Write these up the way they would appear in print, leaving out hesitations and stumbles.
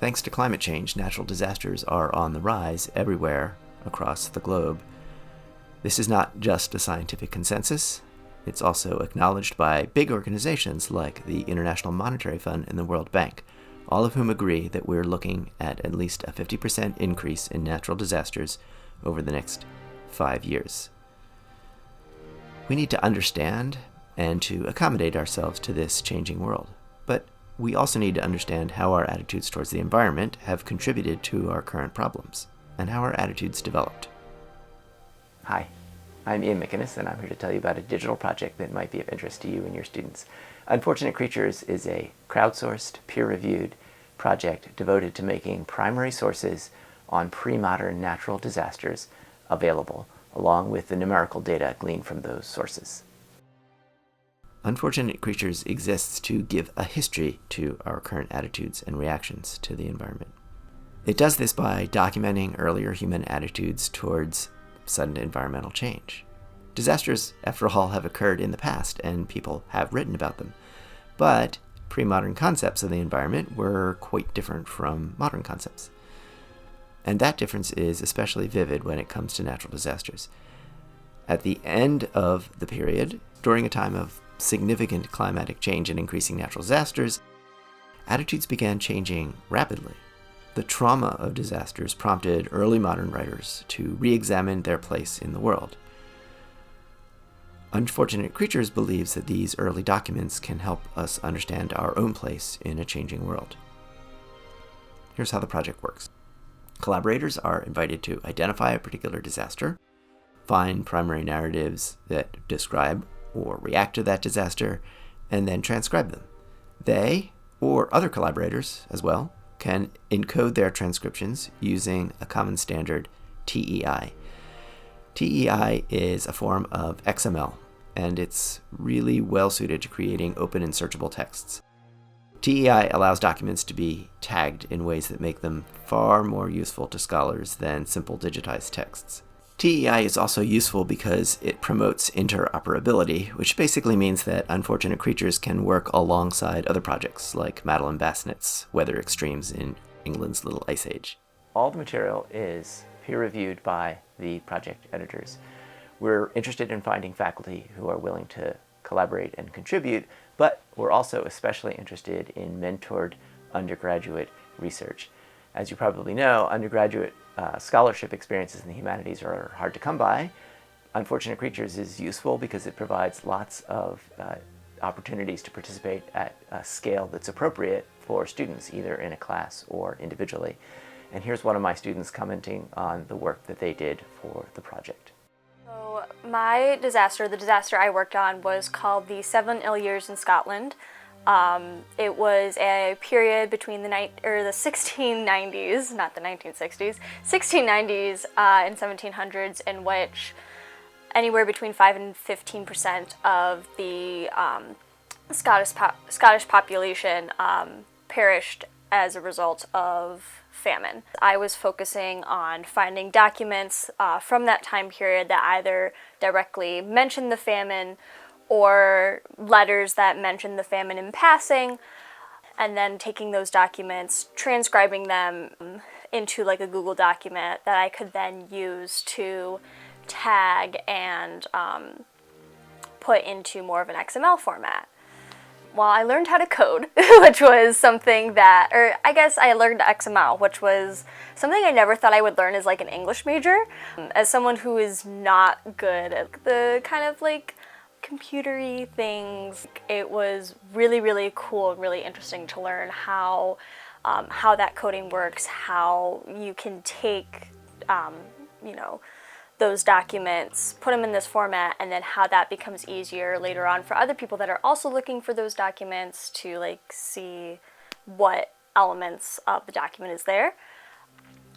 Thanks to climate change, natural disasters are on the rise everywhere across the globe. This is not just a scientific consensus. It's also acknowledged by big organizations like the International Monetary Fund and the World Bank, all of whom agree that we're looking at least a 50% increase in natural disasters over the next 5 years. We need to understand and to accommodate ourselves to this changing world. But we also need to understand how our attitudes towards the environment have contributed to our current problems, and how our attitudes developed. Hi, I'm Ian McInnes, and I'm here to tell you about a digital project that might be of interest to you and your students. Unfortunate Creatures is a crowdsourced, peer-reviewed project devoted to making primary sources on pre-modern natural disasters available, along with the numerical data gleaned from those sources. Unfortunate Creatures exists to give a history to our current attitudes and reactions to the environment. It does this by documenting earlier human attitudes towards sudden environmental change. Disasters, after all, have occurred in the past, and people have written about them. But pre-modern concepts of the environment were quite different from modern concepts. And that difference is especially vivid when it comes to natural disasters. At the end of the period, during a time of significant climatic change and increasing natural disasters, attitudes began changing rapidly. The trauma of disasters prompted early modern writers to re-examine their place in the world. Unfortunate Creatures believes that these early documents can help us understand our own place in a changing world. Here's how the project works. Collaborators are invited to identify a particular disaster, find primary narratives that describe or react to that disaster, and then transcribe them. They, or other collaborators as well, can encode their transcriptions using a common standard, TEI. TEI is a form of XML, and it's really well suited to creating open and searchable texts. TEI allows documents to be tagged in ways that make them far more useful to scholars than simple digitized texts. TEI is also useful because it promotes interoperability, which basically means that Unfortunate Creatures can work alongside other projects like Madeline Bassett's Weather Extremes in England's Little Ice Age. All the material is peer-reviewed by the project editors. We're interested in finding faculty who are willing to collaborate and contribute, but we're also especially interested in mentored undergraduate research. As you probably know, undergraduate scholarship experiences in the humanities are hard to come by. Unfortunate Creatures is useful because it provides lots of opportunities to participate at a scale that's appropriate for students, either in a class or individually. And here's one of my students commenting on the work that they did for the project. So my disaster, the disaster I worked on, was called the 7 Ill Years in Scotland. It was a period between the 1690s, not the 1960s, 1690s and 1700s, in which anywhere between 5 and 15% of the Scottish population perished as a result of famine. I was focusing on finding documents from that time period that either directly mentioned the famine or letters that mentioned the famine in passing, and then taking those documents, transcribing them into like a Google document that I could then use to tag and put into more of an XML format. Well, I learned how to code, which was something that, or I guess I learned XML, which was something I never thought I would learn as like an English major. As someone who is not good at the kind of like computery things, it was really, really cool and really interesting to learn how that coding works, how you can take, those documents, put them in this format, and then how that becomes easier later on for other people that are also looking for those documents to like see what elements of the document is there.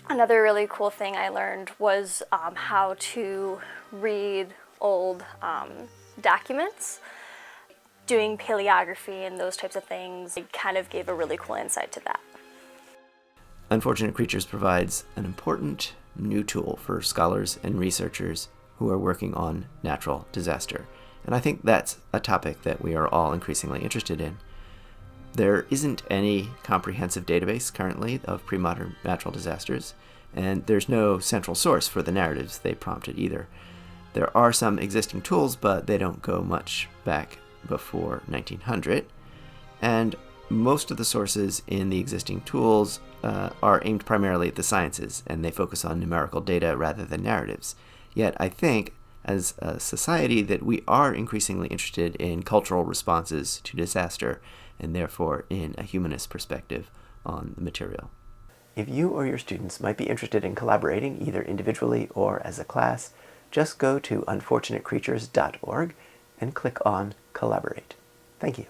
Another really cool thing I learned was how to read old documents. Doing paleography and those types of things, it kind of gave a really cool insight to that. Unfortunate Creatures provides an important new tool for scholars and researchers who are working on natural disaster. And I think that's a topic that we are all increasingly interested in. There isn't any comprehensive database currently of pre-modern natural disasters, and there's no central source for the narratives they prompted either. There are some existing tools, but they don't go much back before 1900, and most of the sources in the existing tools are aimed primarily at the sciences, and they focus on numerical data rather than narratives. Yet I think, as a society, that we are increasingly interested in cultural responses to disaster, and therefore in a humanist perspective on the material. If you or your students might be interested in collaborating either individually or as a class, just go to unfortunatecreatures.org and click on Collaborate. Thank you.